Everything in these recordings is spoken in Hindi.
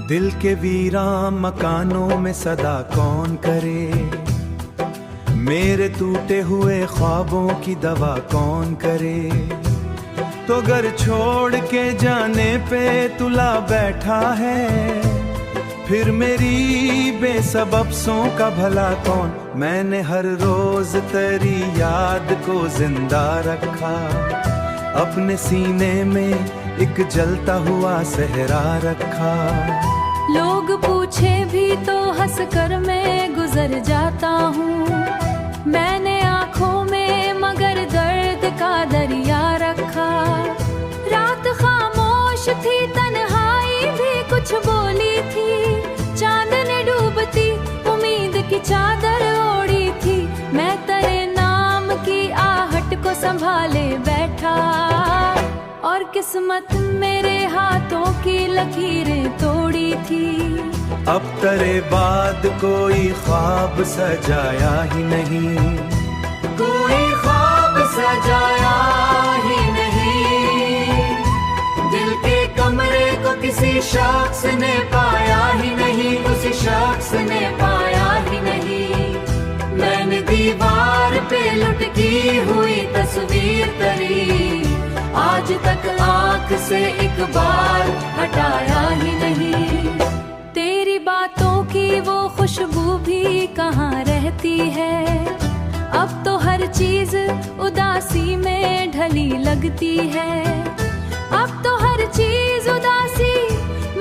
दिल के वीरान मकानों में सदा कौन करे, मेरे टूटे हुए ख्वाबों की दवा कौन करे। तो घर छोड़ के जाने पे तुला बैठा है, फिर मेरी बेसबब सों का भला कौन। मैंने हर रोज तेरी याद को जिंदा रखा, अपने सीने में एक जलता हुआ सहरा रखा। लोग पूछे भी तो हंस कर मैं गुजर जाता हूँ, मैंने आँखों में मगर दर्द का दरिया रखा। रात खामोश थी, तन्हाई भी कुछ बोली थी, चांदनी डूबती उम्मीद की चादर ओढ़ी थी। मैं तेरे नाम की आहट को संभाले बैठा, और किस्मत मेरे हाथों की लकीरें तोड़ी थी। अब तेरे बाद कोई ख्वाब सजाया ही नहीं, कोई ख्वाब सजाया ही नहीं। दिल के कमरे को किसी शख्स ने पाया ही नहीं, उसी शख्स ने पाया ही नहीं। मैंने दीवार पे लुटकी हुई तस्वीर तेरी, आज तक आँख से एक बार हटाया ही नहीं। तेरी बातों की वो खुशबू भी कहाँ रहती है, अब तो हर चीज उदासी में ढली लगती है। अब तो हर चीज उदासी,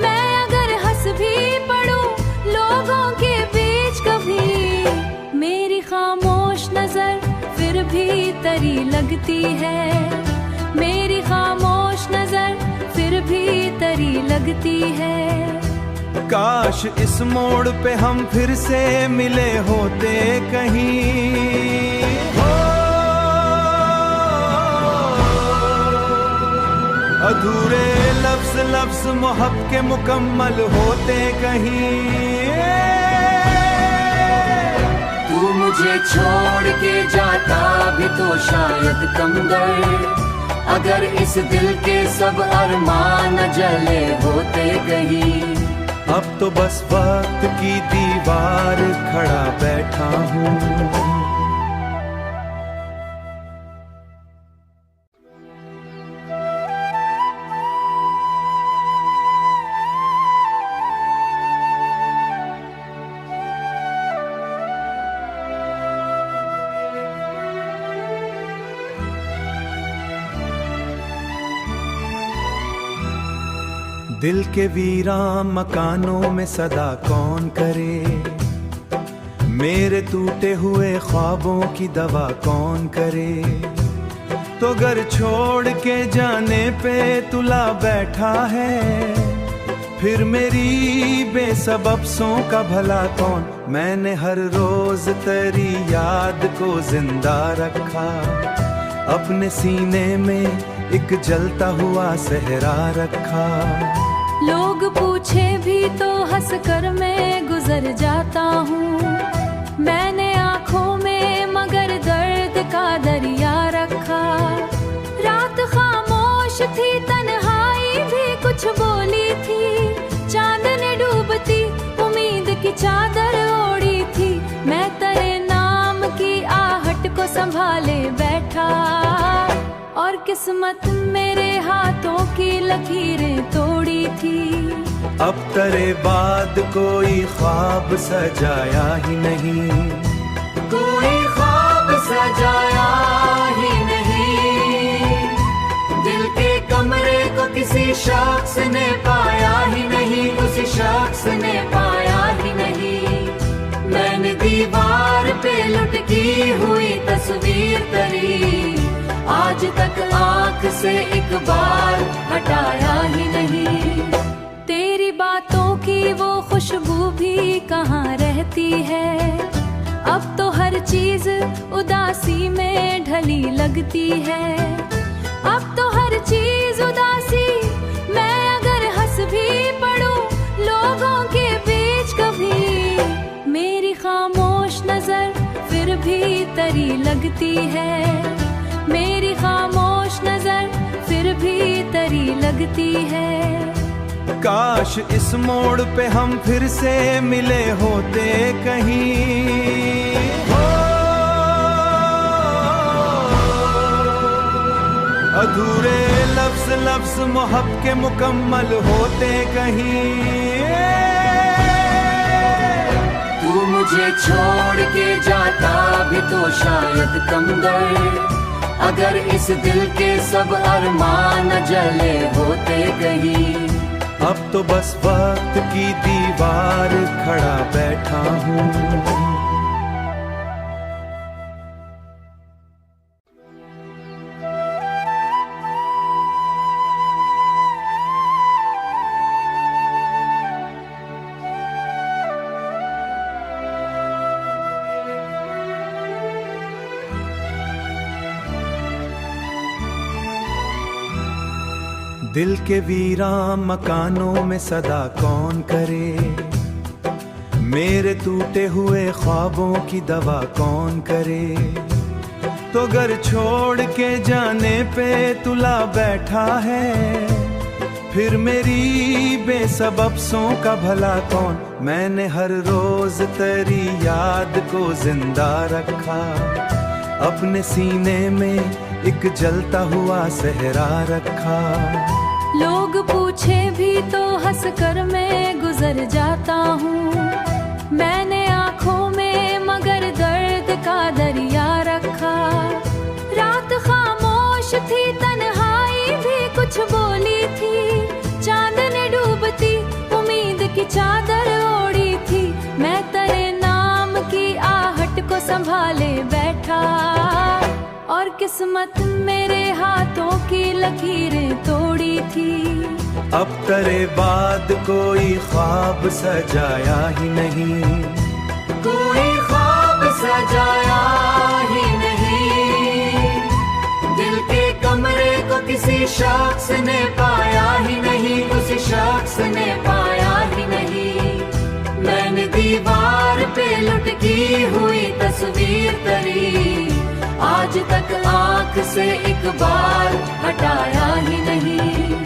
मैं अगर हंस भी पड़ूं लोगों के बीच कभी, मेरी खामोश नजर फिर भी तेरी लगती है। मेरी खामोश नजर फिर भी तेरी लगती है। काश इस मोड़ पे हम फिर से मिले होते कहीं, अधूरे लफ्ज लफ्ज मोहब्बत के मुकम्मल होते कहीं। तू मुझे छोड़ के जाता भी तो शायद कमदर, अगर इस दिल के सब अरमान जले होते कहीं। अब तो बस वक्त की दीवार खड़ा बैठा हूँ। दिल के वीरान मकानों में सदा कौन करे, मेरे टूटे हुए ख्वाबों की दवा कौन करे। तो घर छोड़ के जाने पे तुला बैठा है, फिर मेरी बेसबब सों का भला कौन। मैंने हर रोज तेरी याद को जिंदा रखा, अपने सीने में एक जलता हुआ सहरा रखा। लोग पूछे भी तो हंस कर मैं गुजर जाता हूँ, मैंने आँखों में मगर दर्द का दरिया रखा। रात खामोश थी, तन्हाई भी कुछ बोली थी, चांदनी डूबती उम्मीद की चादर ओढ़ी थी। मैं तेरे नाम की आहट को संभाले बैठा, और किस्मत मेरे हाथों की लकीरें तोड़ी थी। अब तेरे बाद कोई ख्वाब सजाया ही नहीं, कोई ख्वाब सजाया ही नहीं। दिल के कमरे को किसी शख्स ने पाया ही नहीं, उसी शख्स ने पाया ही नहीं। मैंने दीवार पे लुटकी हुई तस्वीर तेरी, आज तक आँख से एक बार हटाया ही नहीं। तेरी बातों की वो खुशबू भी कहाँ रहती है, अब तो हर चीज उदासी में ढली लगती है। अब तो हर चीज उदासी, मैं अगर हंस भी पड़ूं लोगों के बीच कभी, मेरी खामोश नजर फिर भी तेरी लगती है। मेरी खामोश नजर फिर भी तेरी लगती है। काश इस मोड़ पे हम फिर से मिले होते कहीं। हो अधूरे लफ्ज लफ्ज मोहब्बत के मुकम्मल होते कहीं। तू मुझे छोड़ के जाता भी तो शायद कम दर्द, अगर इस दिल के सब अरमान जले होते कहीं। अब तो बस वक्त की दीवार खड़ा बैठा हूँ। दिल के वीरान मकानों में सदा कौन करे, मेरे टूटे हुए ख्वाबों की दवा कौन करे। तो घर छोड़ के जाने पे तुला बैठा है, फिर मेरी बेसबब सों का भला कौन। मैंने हर रोज तेरी याद को जिंदा रखा, अपने सीने में एक जलता हुआ सहरा रखा। लोग पूछे भी तो हंस कर मैं गुजर जाता हूँ। मैंने आँखों में मगर दर्द का दरिया रखा। रात खामोश थी, तन्हाई भी कुछ बोली थी। चांदनी डूबती उम्मीद की चादर ओढ़ी थी। मैं तेरे नाम की आहट को संभाले बैठा, और किस्मत मेरे हाथों की लकीरें तोड़ी थी। अब तेरे बाद कोई ख्वाब सजाया ही नहीं, कोई ख्वाब सजाया ही नहीं। दिल के कमरे को किसी शख्स ने पाया ही नहीं, उसी शख्स ने पाया ही नहीं। मैंने दीवार पे लुटकी हुई तस्वीर तेरी, आज तक आँख से एक बार हटाया ही नहीं।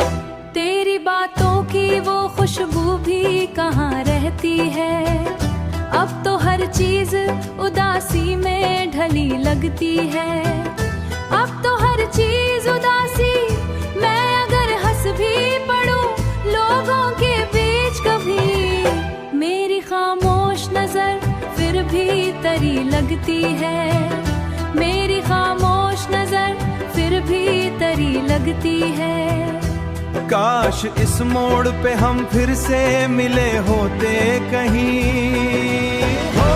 तेरी बातों की वो खुशबू भी कहाँ रहती है। अब तो हर चीज उदासी में ढली लगती है। अब तो हर चीज उदासी, मैं अगर हंस भी पड़ूं लोगों के बीच कभी, मेरी खामोश नजर फिर भी तरी लगती है। मेरी खामोश नजर फिर भी तरी लगती है। काश इस मोड़ पे हम फिर से मिले होते कहीं। हो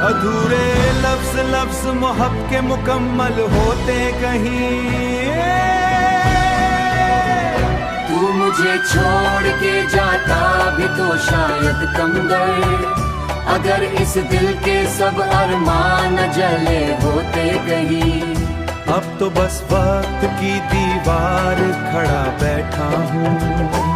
अधूरे लफ्ज लफ्ज मोहब्बत के मुकम्मल होते कहीं। तू मुझे छोड़ के जाता भी तो शायद कम दर्द, अगर इस दिल के सब अरमान जले होते कहीं। अब तो बस वक्त की दीवार खड़ा बैठा हूँ।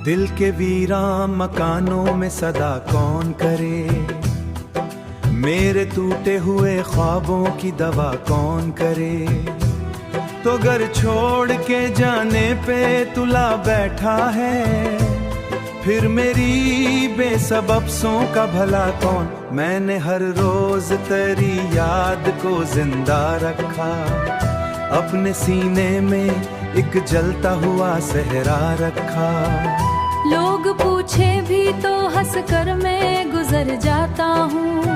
दिल के वीरान मकानों में सदा कौन करे, मेरे टूटे हुए ख्वाबों की दवा कौन करे। तो घर छोड़ के जाने पे तुला बैठा है, फिर मेरी बेसबब सों का भला कौन। मैंने हर रोज तेरी याद को जिंदा रखा, अपने सीने में एक जलता हुआ सहरा रखा। लोग पूछे भी तो हंस कर मैं गुजर जाता हूँ।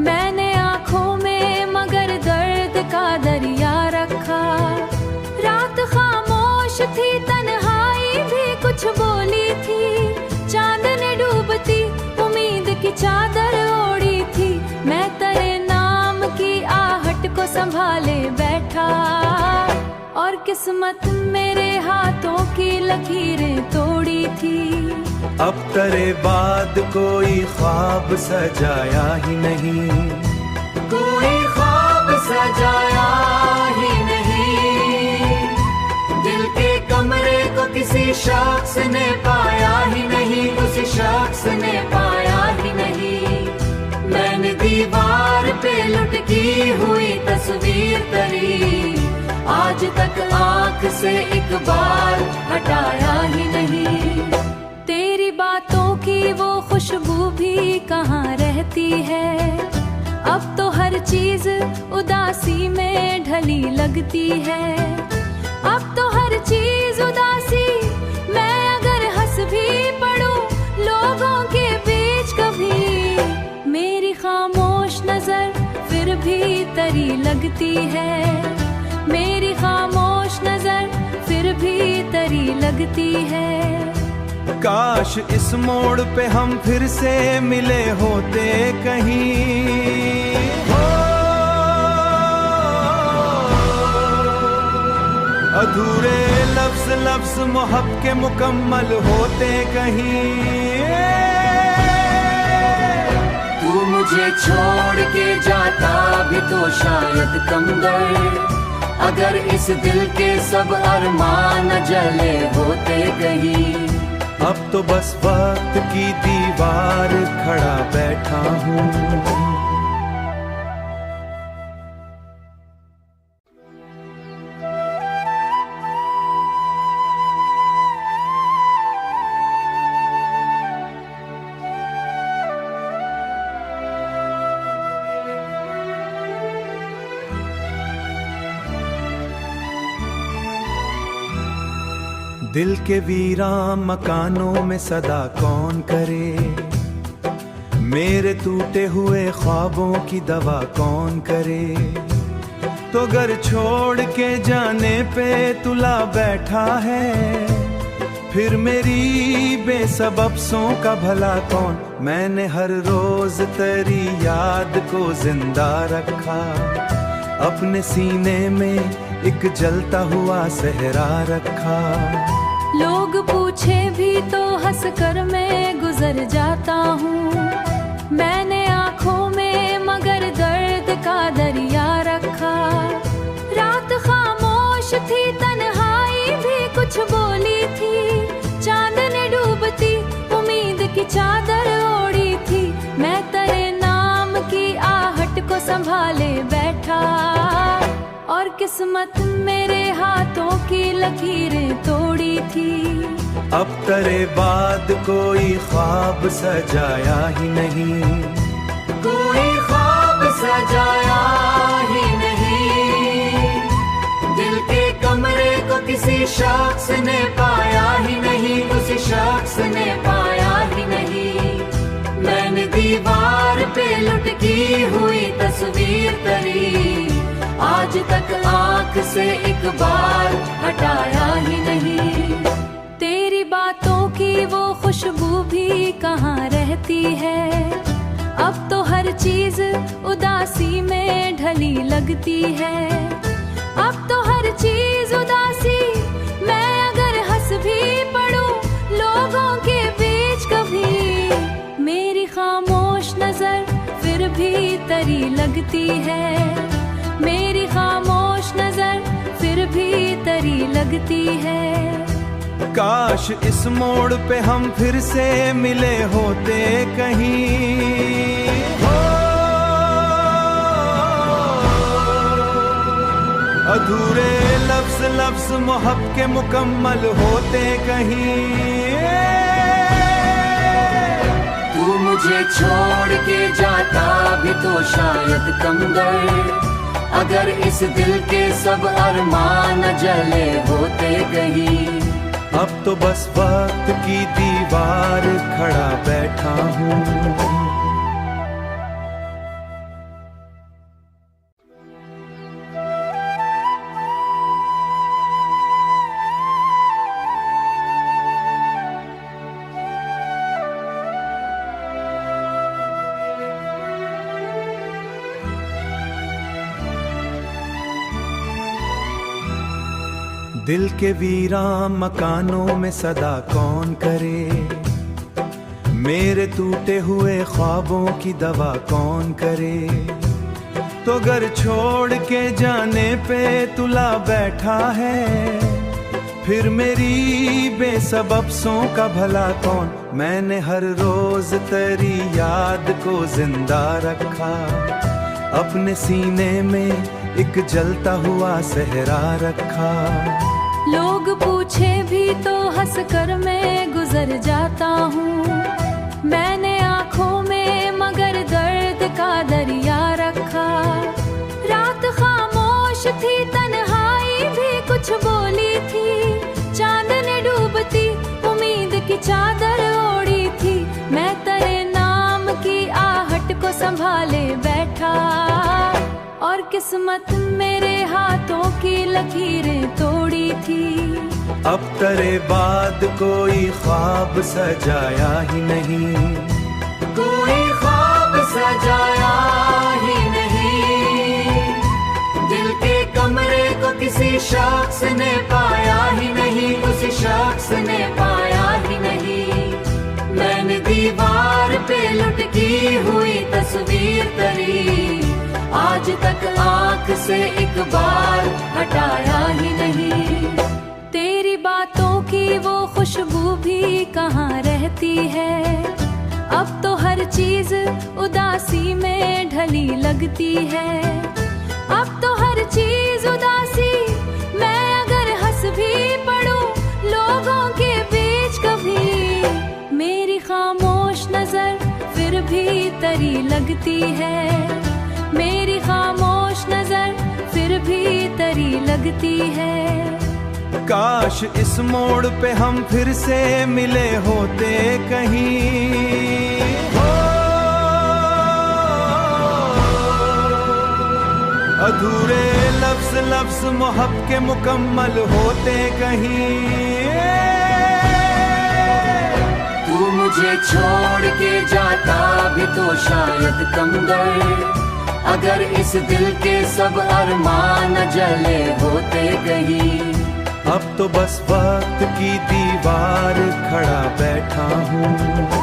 मैंने आँखों में मगर दर्द का दरिया रखा। रात खामोश थी, तन्हाई भी कुछ बोली थी। चांदनी डूबती उम्मीद की चादर ओढ़ी थी। मैं तेरे नाम की आहट को संभाले बैठा, और किस्मत मेरे हाथों की लकीरें तोड़ी थी। अब तेरे बाद कोई ख्वाब सजाया ही नहीं, कोई ख्वाब सजाया ही नहीं। दिल के कमरे को किसी शख्स ने पाया ही नहीं, उस शख्स ने पाया ही नहीं। मैंने दीवार पे लुटकी हुई तस्वीर तेरी आज तक आंख से एक बार हटाया ही नहीं। तेरी बातों की वो खुशबू भी कहाँ रहती है, अब तो हर चीज उदासी में ढली लगती है। अब तो हर चीज उदासी, मैं अगर हंस भी पड़ूं लोगों के बीच कभी, मेरी खामोश नजर फिर भी तरी लगती है। मेरी खामोश नजर फिर भी तरी लगती है। काश इस मोड़ पे हम फिर से मिले होते कहीं, अधूरे लफ्ज लफ्ज मोहब्बत के मुकम्मल होते कहीं। तू मुझे छोड़ के जाता भी तो शायद कम दर्द, अगर इस दिल के सब अरमान जले होते कहीं। अब तो बस वक्त की दीवार खड़ा बैठा हूँ। दिल के वीरान मकानों में सदा कौन करे, मेरे टूटे हुए ख्वाबों की दवा कौन करे। तो घर छोड़ के जाने पे तुला बैठा है, फिर मेरी बेसबब सों का भला कौन। मैंने हर रोज तेरी याद को जिंदा रखा, अपने सीने में एक जलता हुआ सहरा रखा। लोग पूछे भी तो हंस कर मैं गुजर जाता हूँ, मैंने आँखों में मगर दर्द का दरिया रखा। रात खामोश थी, तन्हाई भी कुछ बोली थी, चांदनी डूबती उम्मीद की चादर ओढ़ी थी। मैं तेरे नाम की आहट को संभाले बैठा, और किस्मत मेरे हाथों की लकीरें तोड़ी थी। अब तेरे बाद कोई ख्वाब सजाया ही नहीं, कोई ख्वाब सजाया ही नहीं। दिल के कमरे को किसी शख्स ने पाया ही नहीं, उस शख्स ने पाया ही नहीं। मैंने दीवार पे लुटकी हुई तस्वीर तेरी आज तक आंख से एक बार हटाया ही नहीं। तेरी बातों की वो खुशबू भी कहाँ रहती है, अब तो हर चीज उदासी में ढली लगती है। अब तो हर चीज उदासी, मैं अगर हंस भी पड़ूं लोगों के बीच कभी, मेरी खामोश नजर फिर भी तरी लगती है। मेरी खामोश नजर फिर भी तरी लगती है। काश इस मोड़ पे हम फिर से मिले होते कहीं, अधूरे लफ्ज लफ्ज मोहब्बत के मुकम्मल होते कहीं। तू मुझे छोड़ के जाता भी तो शायद कम दर्द, अगर इस दिल के सब अरमान जले होते कहीं। अब तो बस वक्त की दीवार खड़ा बैठा हूँ। दिल के वीरान मकानों में सदा कौन करे, मेरे टूटे हुए ख्वाबों की दवा कौन करे। तो घर छोड़ के जाने पे तुला बैठा है, फिर मेरी बेसबब सों का भला कौन। मैंने हर रोज तेरी याद को जिंदा रखा, अपने सीने में एक जलता हुआ सहरा रखा। लोग पूछे भी तो हंस कर मैं गुजर जाता हूँ। मैंने आँखों में मगर दर्द का दरिया रखा। रात खामोश थी, तन्हाई भी कुछ बोली थी। चांदनी डूबती उम्मीद की चादर ओढ़ी थी। मैं तेरे नाम की आहट को संभाले बैठा, और किस्मत मेरे हाथों की लकीरें तोड़ी थी। अब तेरे बाद कोई ख्वाब सजाया ही नहीं, कोई ख्वाब सजाया ही नहीं। दिल के कमरे को किसी शख्स ने पाया ही नहीं, उस शख्स ने पाया ही नहीं। मैंने दीवार पे लुटकी हुई तस्वीर तेरी, आज तक आँख से एक बार हटाया ही नहीं। तेरी बातों की वो खुशबू भी कहाँ रहती है। अब तो हर चीज उदासी में ढली लगती है। अब तो हर चीज उदासी, मैं अगर हंस भी पड़ूं लोगों के बीच कभी, मेरी खामोश नजर फिर भी तेरी लगती है। मेरी खामोश नजर फिर भी तेरी लगती है। काश इस मोड़ पे हम फिर से मिले होते कहीं। हो अधूरे लफ्ज लफ्ज मोहब्बत के मुकम्मल होते कहीं। तू मुझे छोड़ के जाता भी तो शायद कम दर्द, अगर इस दिल के सब अरमान जले होते कहीं। अब तो बस वक्त की दीवार खड़ा बैठा हूँ।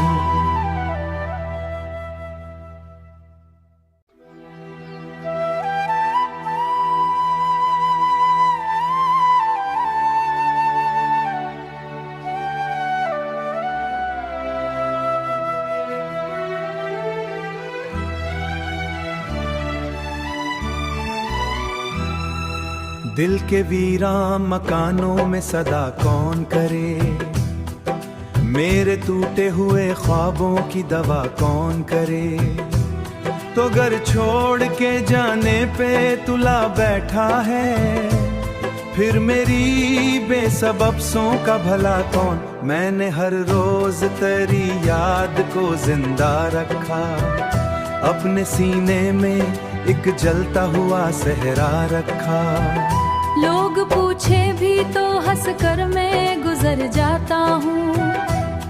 दिल के वीरान मकानों में सदा कौन करे, मेरे टूटे हुए ख्वाबों की दवा कौन करे। तो घर छोड़ के जाने पे तुला बैठा है, फिर मेरी बेसबब सों का भला कौन। मैंने हर रोज तेरी याद को जिंदा रखा, अपने सीने में एक जलता हुआ सहरा रखा। लोग पूछे भी तो हंस कर मैं गुजर जाता हूँ।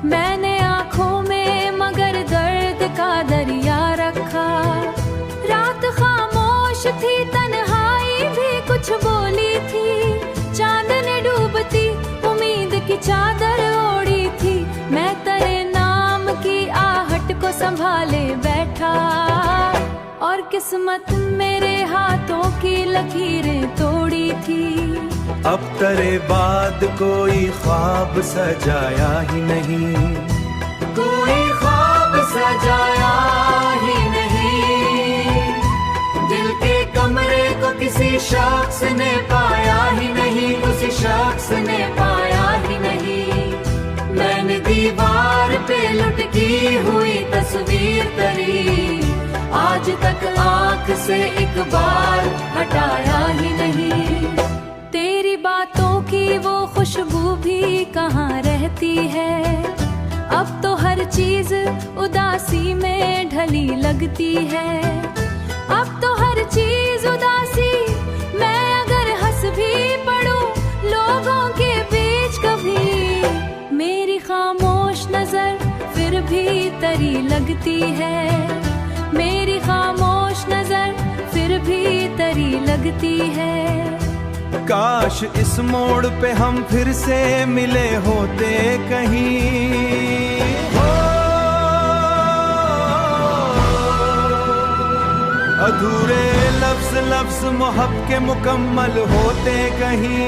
मैंने आँखों में मगर दर्द का दरिया रखा। रात खामोश थी, तन्हाई भी कुछ बोली थी। चांदनी डूबती उम्मीद की चादर ओढ़ी थी। मैं तेरे नाम की आहट को संभाले बैठा, और किस्मत मेरे हाथों की लकीरें तोड़ी थी। अब तेरे बाद कोई ख्वाब सजाया ही नहीं, कोई ख्वाब सजाया ही नहीं। दिल के कमरे को किसी शख्स ने पाया ही नहीं, उस शख्स ने पाया ही नहीं। मैंने दीवार पे लुटकी हुई तस्वीर तेरी, आज तक आँख से एक बार हटाया ही नहीं। तेरी बातों की वो खुशबू भी कहाँ रहती है। अब तो हर चीज उदासी में ढली लगती है। अब तो हर चीज उदासी, मैं अगर हंस भी पड़ूं लोगों के बीच कभी, मेरी खामोश नजर फिर भी तेरी लगती है। मेरी खामोश नजर फिर भी तेरी लगती है। काश इस मोड़ पे हम फिर से मिले होते कहीं। हो लफ्ज मोहब्बत के मुकम्मल होते कहीं।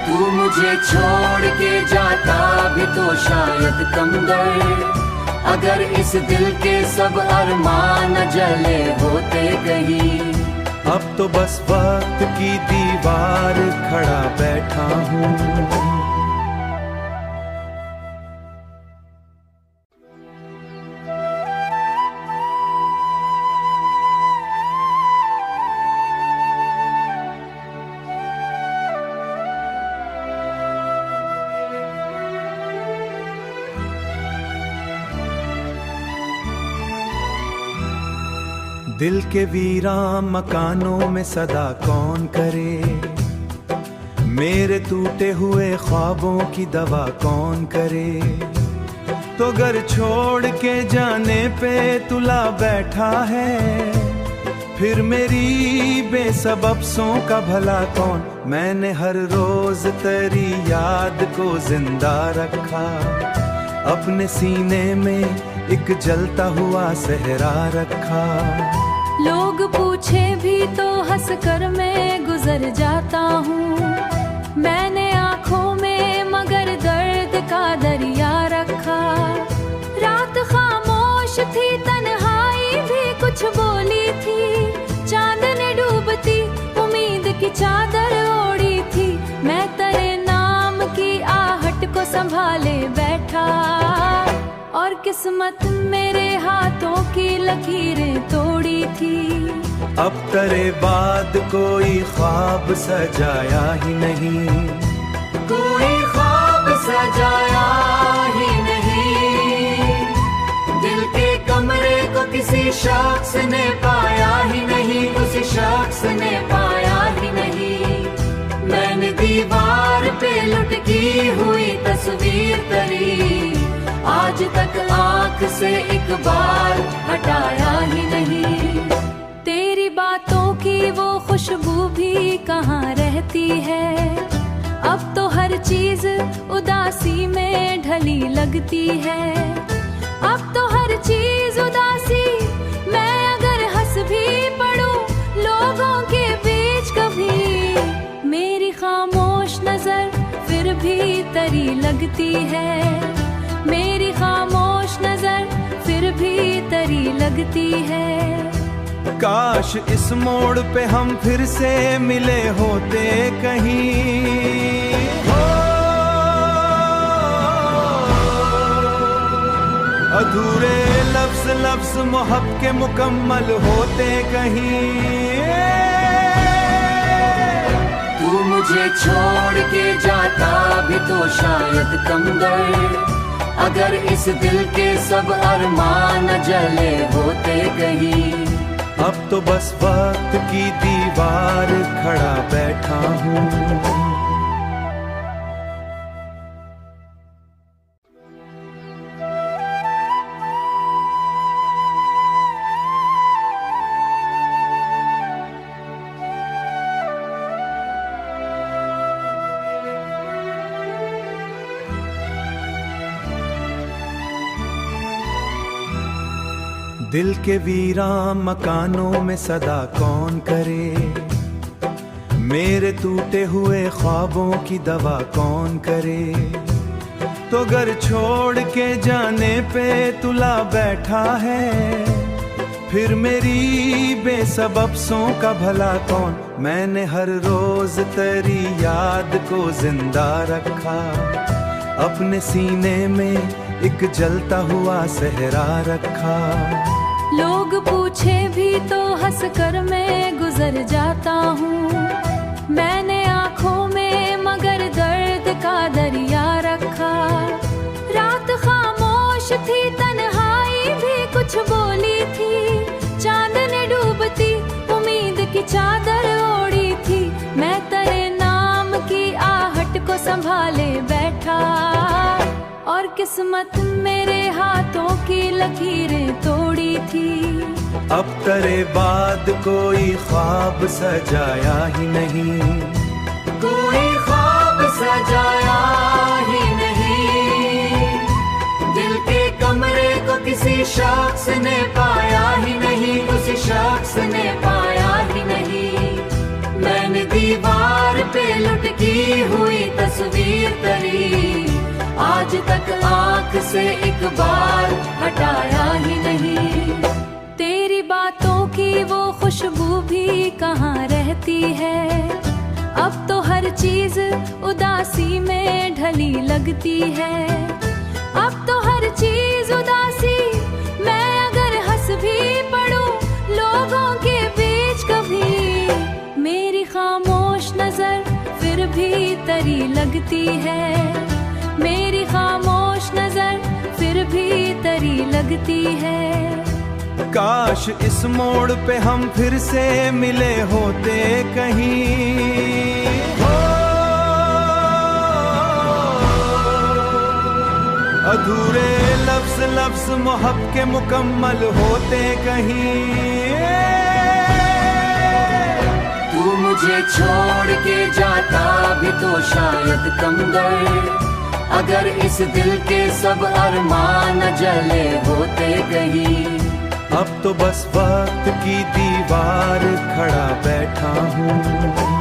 तू मुझे छोड़ के जाता भी तो शायद कम दर्द, अगर इस दिल के सब अरमान जले होते कहीं। अब तो बस वक्त की दीवार खड़ा बैठा हूँ। दिल के वीरान मकानों में सदा कौन करे, मेरे टूटे हुए ख्वाबों की दवा कौन करे। तो घर छोड़ के जाने पे तुला बैठा है, फिर मेरी बेसबब सों का भला कौन। मैंने हर रोज तेरी याद को जिंदा रखा, अपने सीने में एक जलता हुआ सहरा रखा। लोग पूछे भी तो हंस कर मैं गुजर जाता हूँ। मैंने आँखों में मगर दर्द का दरिया रखा। रात खामोश थी, तन्हाई भी कुछ बोली थी। चांदनी डूबती उम्मीद की चादर ओढ़ी थी। मैं तेरे नाम की आहट को संभाले बैठा, और किस्मत मेरे हाथों की लकीरें तोड़ी थी। अब तेरे बाद कोई ख्वाब सजाया ही नहीं, कोई ख्वाब सजाया ही नहीं। दिल के कमरे को किसी शख्स ने पाया ही नहीं, उस शख्स ने पाया ही नहीं। मैंने दीवार पे लुटकी हुई तस्वीर तेरी, आज तक आँख से एक बार हटाया ही नहीं। तेरी बातों की वो खुशबू भी कहाँ रहती है, अब तो हर चीज उदासी में ढली लगती है। अब तो हर चीज उदासी, मैं अगर हंस भी पड़ूं लोगों के बीच कभी, मेरी खामोश नजर फिर भी तेरी लगती है। मेरी खामोश नजर फिर भी तेरी लगती है। काश इस मोड़ पे हम फिर से मिले होते कहीं। अधूरे लफ्ज मोहब्बत के मुकम्मल होते कहीं। तू मुझे छोड़ के जाता भी तो शायद कम दर्द, अगर इस दिल के सब अरमान जले होते कहीं। अब तो बस वक्त की दीवार खड़ा बैठा हूँ। दिल के वीरान मकानों में सदा कौन करे, मेरे टूटे हुए ख्वाबों की दवा कौन करे। तो घर छोड़ के जाने पे तुला बैठा है, फिर मेरी बेसबब सों का भला कौन। मैंने हर रोज तेरी याद को जिंदा रखा, अपने सीने में एक जलता हुआ सहरा रखा। लोग पूछे भी तो हंस कर मैं गुजर जाता हूँ। मैंने आँखों में मगर दर्द का दरिया रखा। रात खामोश थी, तन्हाई भी कुछ बोली थी। चांदनी डूबती उम्मीद की चादर ओढ़ी थी। मैं तेरे नाम की आहट को संभाले बैठा, और किस्मत मेरे हाथों की लकीरें तोड़ी थी। अब तेरे बाद कोई ख्वाब सजाया ही नहीं, कोई ख्वाब सजाया ही नहीं। दिल के कमरे को किसी शख्स ने पाया ही नहीं, उस आज तक आँख से एक बार हटाया ही नहीं। तेरी बातों की वो खुशबू भी कहाँ रहती है, अब तो हर चीज उदासी में ढली लगती है। अब तो हर चीज उदासी, मैं अगर हंस भी पड़ूं लोगों के बीच कभी, मेरी खामोश नजर फिर भी तरी लगती है। मेरी खामोश नजर फिर भी तरी लगती है। काश इस मोड़ पे हम फिर से मिले होते कहीं, अधूरे लफ्ज लफ्ज मोहब्बत के मुकम्मल होते कहीं। तू मुझे छोड़ के जाता भी तो शायद कम दर्द, अगर इस दिल के सब अरमान जले होते कहीं। अब तो बस वक्त की दीवार खड़ा बैठा हूँ।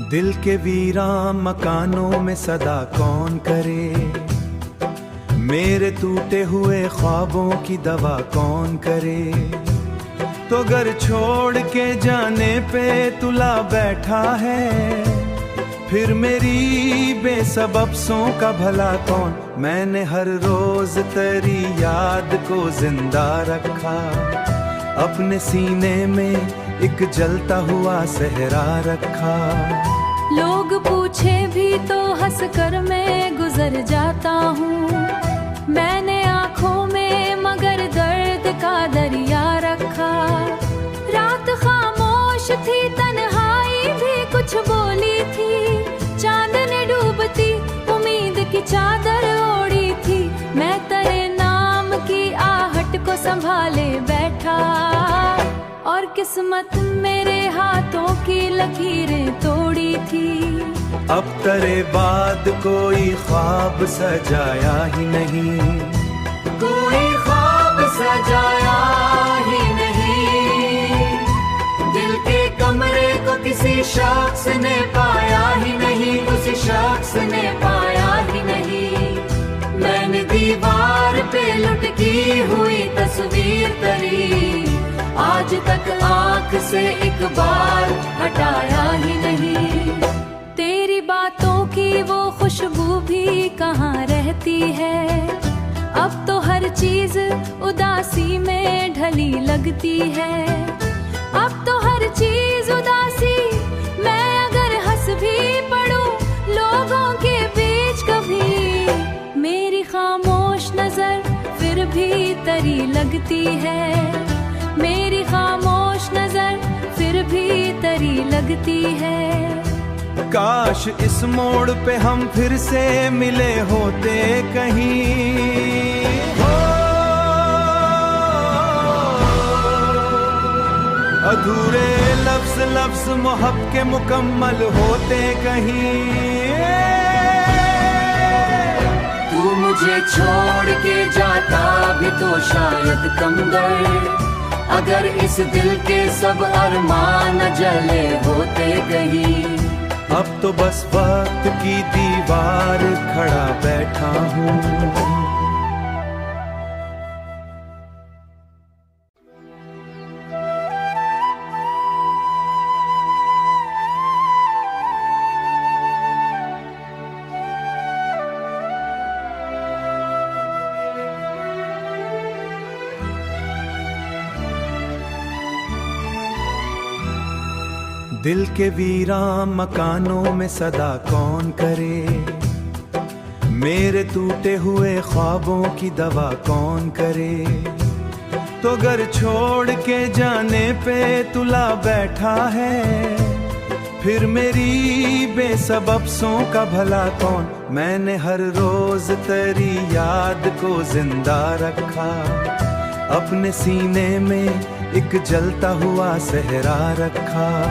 दिल के वीरान मकानों में सदा कौन करे, मेरे टूटे हुए ख्वाबों की दवा कौन करे। तो घर छोड़ के जाने पे तुला बैठा है, फिर मेरी बेसबब सों का भला कौन। मैंने हर रोज तेरी याद को जिंदा रखा, अपने सीने में एक जलता हुआ सहरा रखा। लोग पूछे भी तो हंस कर मैं गुजर जाता हूँ, मैंने आँखों में मगर दर्द का दरिया रखा। रात खामोश थी, तन्हाई भी कुछ बोली थी, चांदनी डूबती उम्मीद की चादर ओढ़ी थी। मैं तेरे नाम की आहट को संभाले बैठा, और किस्मत मेरे हाथों की लकीरें तोड़ी थी। अब तेरे बाद कोई ख्वाब सजाया ही नहीं, कोई ख्वाब सजाया ही नहीं। दिल के कमरे को किसी शख्स ने पाया ही नहीं, उसी शख्स ने पाया ही नहीं। मैंने दीवार पे लुटकी हुई तस्वीर तरी, आज तक आँख से एक बार हटाया ही नहीं। तेरी बातों की वो खुशबू भी कहाँ रहती है, अब तो हर चीज उदासी में ढली लगती है। अब तो हर चीज उदासी, मैं अगर हंस भी पड़ूं लोगों के बीच कभी, मेरी खामोश नजर फिर भी तरी लगती है। मेरी खामोश नजर फिर भी तरी लगती है। काश इस मोड़ पे हम फिर से मिले होते कहीं, अधूरे लफ्ज लफ्ज मोहब्बत के मुकम्मल होते कहीं। तू मुझे छोड़ के जाता भी तो शायद कम दर्द, अगर इस दिल के सब अरमान जले होते कहीं। अब तो बस वक्त की दीवार खड़ा बैठा हूँ। दिल के वीरान मकानों में सदा कौन करे, मेरे टूटे हुए ख्वाबों की दवा कौन करे। तो घर छोड़ के जाने पे तुला बैठा है, फिर मेरी बेसबब सों का भला कौन। मैंने हर रोज तेरी याद को जिंदा रखा, अपने सीने में एक जलता हुआ सहरा रखा।